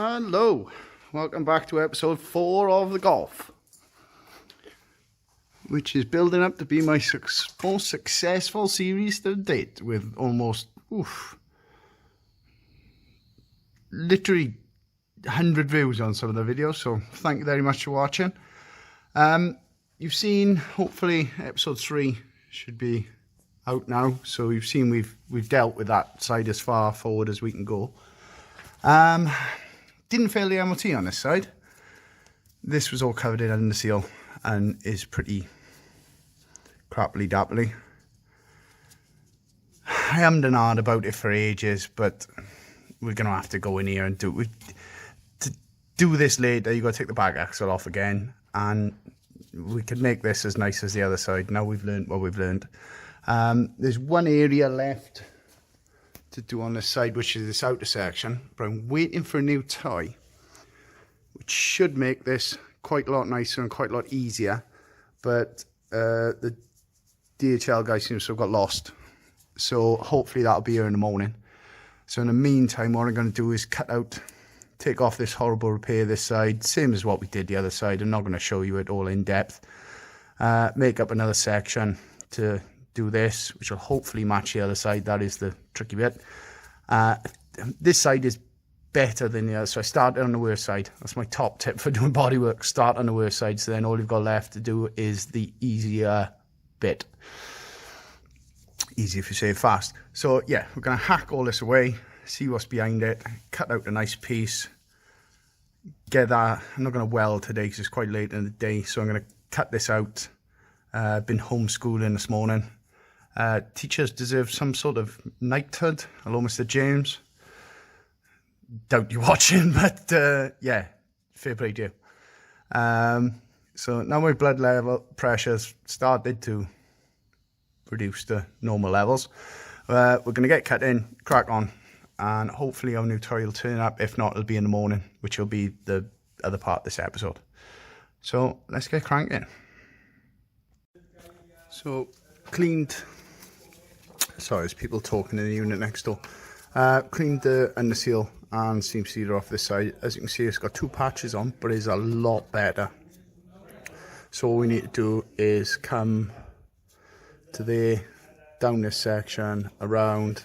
Hello, welcome back to episode 4 of the golf, which is building up to be my most successful series to date, with almost literally 100 views on some of the videos, so thank you very much for watching. You've seen, hopefully episode 3 should be out now, so you've seen we've dealt with that side as far forward as we can go. Didn't fail the MOT on this side. This was all covered in under seal and is pretty crappily dappily. I haven't done hard about it for ages, but we're gonna have to go in here and to do this later. You got to take the back axle off again, and we could make this as nice as the other side. Now we've learned what we've learned. There's one area left to do on this side, which is this outer section, but I'm waiting for a new tie, which should make this quite a lot nicer and quite a lot easier, but the DHL guy seems to have got lost, so hopefully that'll be here in the morning. So in the meantime, what I'm going to do is take off this horrible repair this side, same as what we did the other side. I'm not going to show you it all in depth. Make up another section to do this, which will hopefully match the other side. That is the tricky bit. This side is better than the other, so I started on the worst side. That's my top tip for doing bodywork. Start on the worst side, so then all you've got left to do is the easier bit. Easy if you say it fast. So yeah, we're going to hack all this away, see what's behind it, cut out a nice piece, get that. I'm not going to weld today because it's quite late in the day, so I'm going to cut this out. Been homeschooling this morning. Teachers deserve some sort of knighthood. Hello, Mr. James. Doubt you're watching, but yeah, fair play to you. So now my blood level pressure's started to reduce to normal levels. We're going to get cut in, crack on, and hopefully our new toy will turn up. If not, it'll be in the morning, which will be the other part of this episode. So let's get cranking. So cleaned, sorry, there's people talking in the unit next door. Cleaned the under seal and seam sealer off this side. As you can see, it's got 2 patches on, but it's a lot better. So all we need to do is come to there, down this section, around,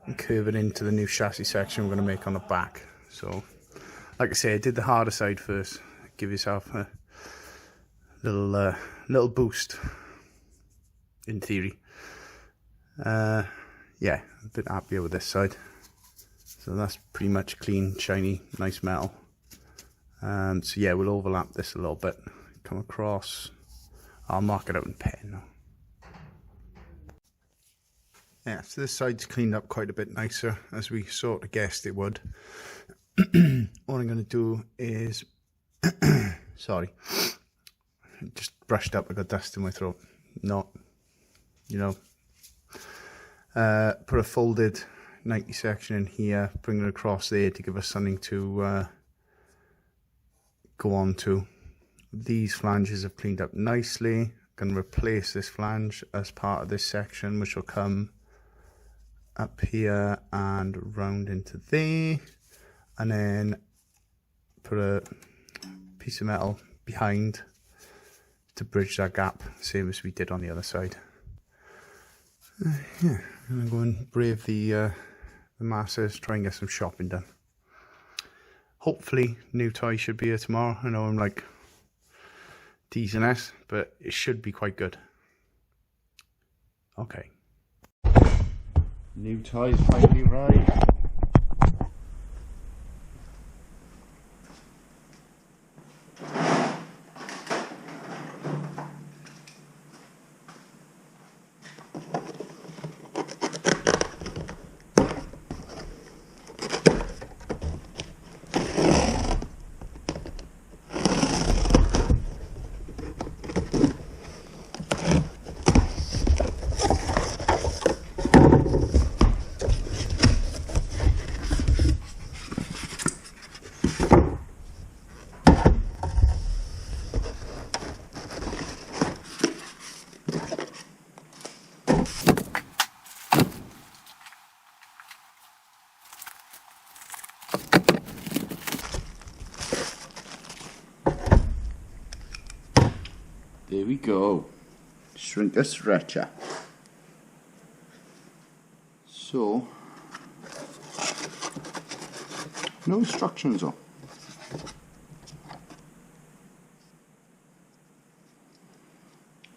and curve it into the new chassis section we're going to make on the back. So, like I say, I did the harder side first. Give yourself a little boost, in theory. Yeah, a bit happier with this side. So that's pretty much clean, shiny, nice metal. So yeah, we'll overlap this a little bit. Come across. I'll mark it out in pen now. Yeah, so this side's cleaned up quite a bit nicer, as we sort of guessed it would. What I'm going to do is, sorry, just brushed up, I got dust in my throat. Not, you know, put a folded 90 section in here, bring it across there to give us something to go on to. These flanges have cleaned up nicely. Going to replace this flange as part of this section, which will come up here and round into there, and then put a piece of metal behind to bridge that gap, same as we did on the other side. Yeah, I'm gonna go and brave the masses, try and get some shopping done. Hopefully new toy should be here tomorrow. I know I'm like teasing us, but it should be quite good. Okay. New toys finally arrived. There we go. Shrinker stretcher. So, no instructions on.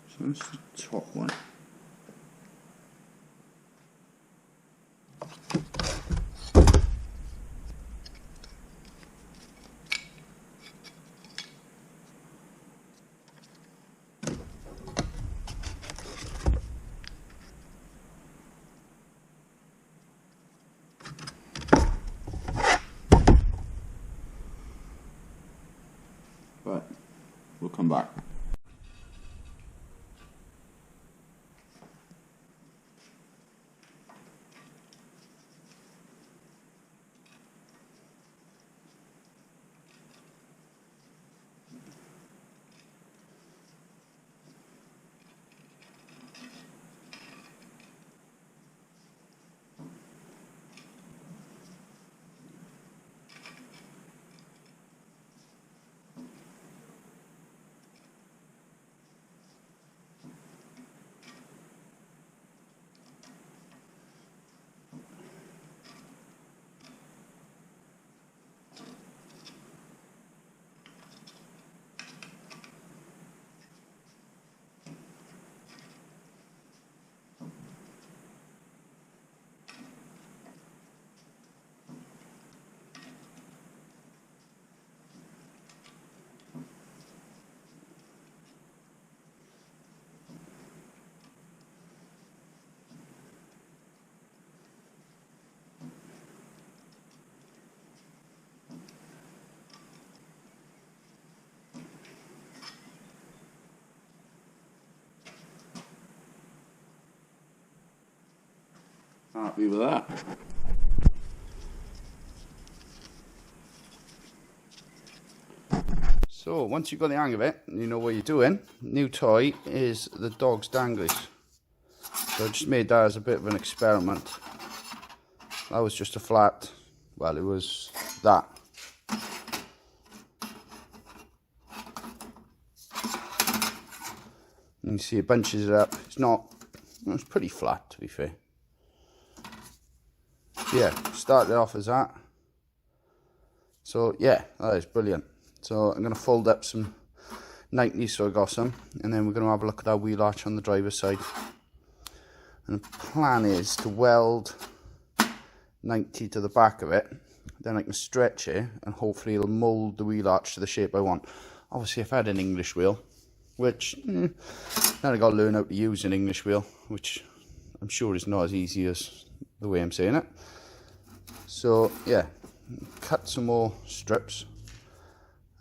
So that's the top one. But we'll come back. Happy with that. So once you've got the hang of it, you know what you're doing. New toy is the dog's danglies. So I just made that as a bit of an experiment. That was just a flat, well, it was that. You can see it bunches it up. It's pretty flat, to be fair. Yeah, started off as that. So yeah, that is brilliant. So I'm going to fold up some 90s, so I got some, and then we're going to have a look at our wheel arch on the driver's side. And the plan is to weld 90 to the back of it, then I can stretch it and hopefully it'll mould the wheel arch to the shape I want. Obviously I've had an English wheel, which now I got to learn how to use an English wheel, which I'm sure is not as easy as the way I'm saying it. So yeah, cut some more strips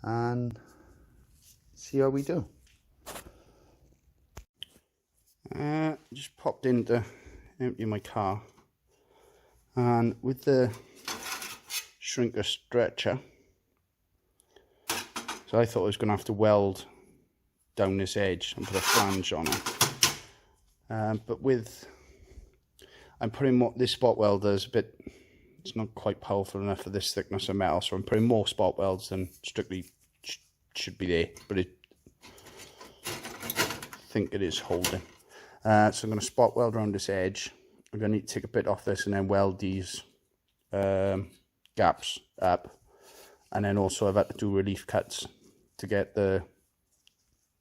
and see how we do. Just popped in to empty my car, and with the shrinker stretcher, so I thought I was going to have to weld down this edge and put a flange on it, but with I'm putting more, this spot welder is a bit, it's not quite powerful enough for this thickness of metal, so I'm putting more spot welds than strictly should be there, but I think it is holding. So I'm going to spot weld around this edge. I'm going to need to take a bit off this and then weld these gaps up, and then also I've had to do relief cuts to get the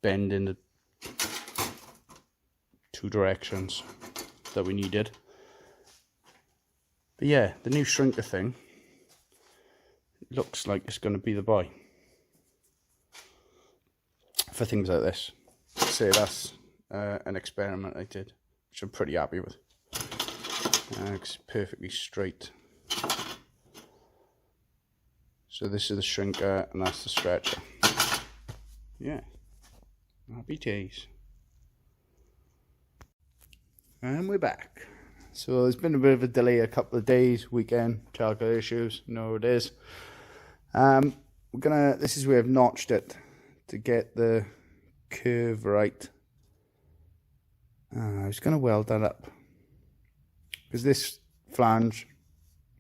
bend in the two directions that we needed. But yeah, the new shrinker thing looks like it's going to be the buy for things like this. Say that's an experiment I did, which I'm pretty happy with. It's perfectly straight. So this is the shrinker and that's the stretcher. Yeah, happy days. And we're back. So there's been a bit of a delay, a couple of days, weekend, childcare issues, you know what it is. This is where I've notched it to get the curve right. I was going to weld that up, because this flange,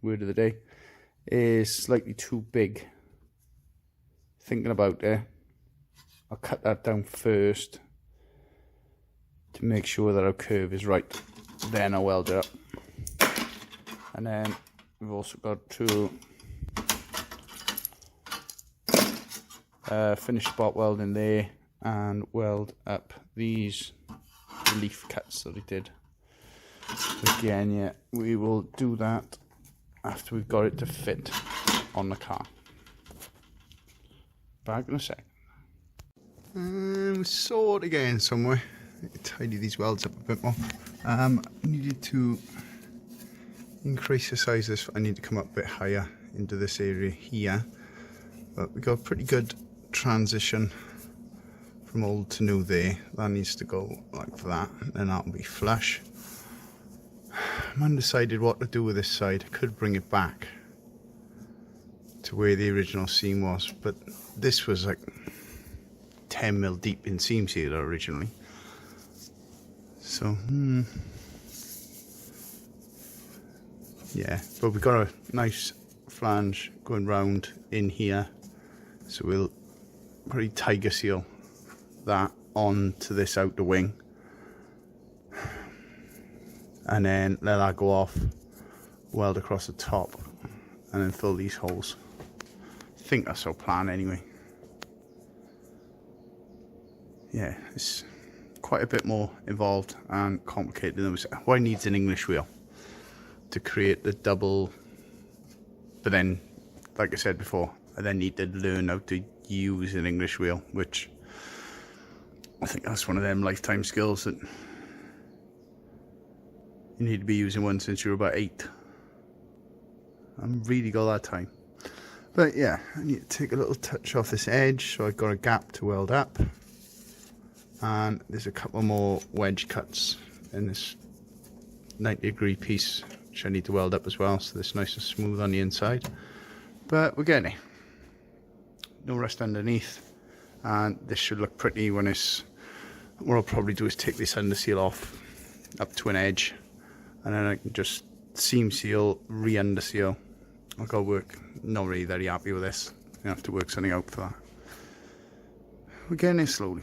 word of the day, is slightly too big. Thinking about it, I'll cut that down first, to make sure that our curve is right. Then I'll weld it up. And then we've also got to finish spot welding there and weld up these relief cuts that we did. Again, yeah, we will do that after we've got it to fit on the car. Back in a sec. Saw it again somewhere. Tidy these welds up a bit more. Needed to increase the size of this. I need to come up a bit higher into this area here. But we got a pretty good transition from old to new there. That needs to go like that, and that'll be flush. I'm undecided what to do with this side. I could bring it back to where the original seam was, but this was like 10 mil deep in seam sealer originally. So, yeah, but we've got a nice flange going round in here, so we'll probably tiger seal that onto this outer wing, and then let that go off, weld across the top, and then fill these holes. I think that's our plan anyway. Yeah, it's quite a bit more involved and complicated than what needs an English wheel to create the double. But then, like I said before, I then need to learn how to use an English wheel, which I think that's one of them lifetime skills that you need to be using one since you're about 8. I haven't really got that time. But yeah, I need to take a little touch off this edge, so I've got a gap to weld up. And there's a couple more wedge cuts in this 90-degree piece, which I need to weld up as well, so this nice and smooth on the inside. But we're getting it. No rust underneath, and this should look pretty when it's. What I'll probably do is take this under seal off up to an edge, and then I can just seam seal, re-under seal. I've got to work. Not really very happy with this. I have to work something out for that. We're getting it slowly.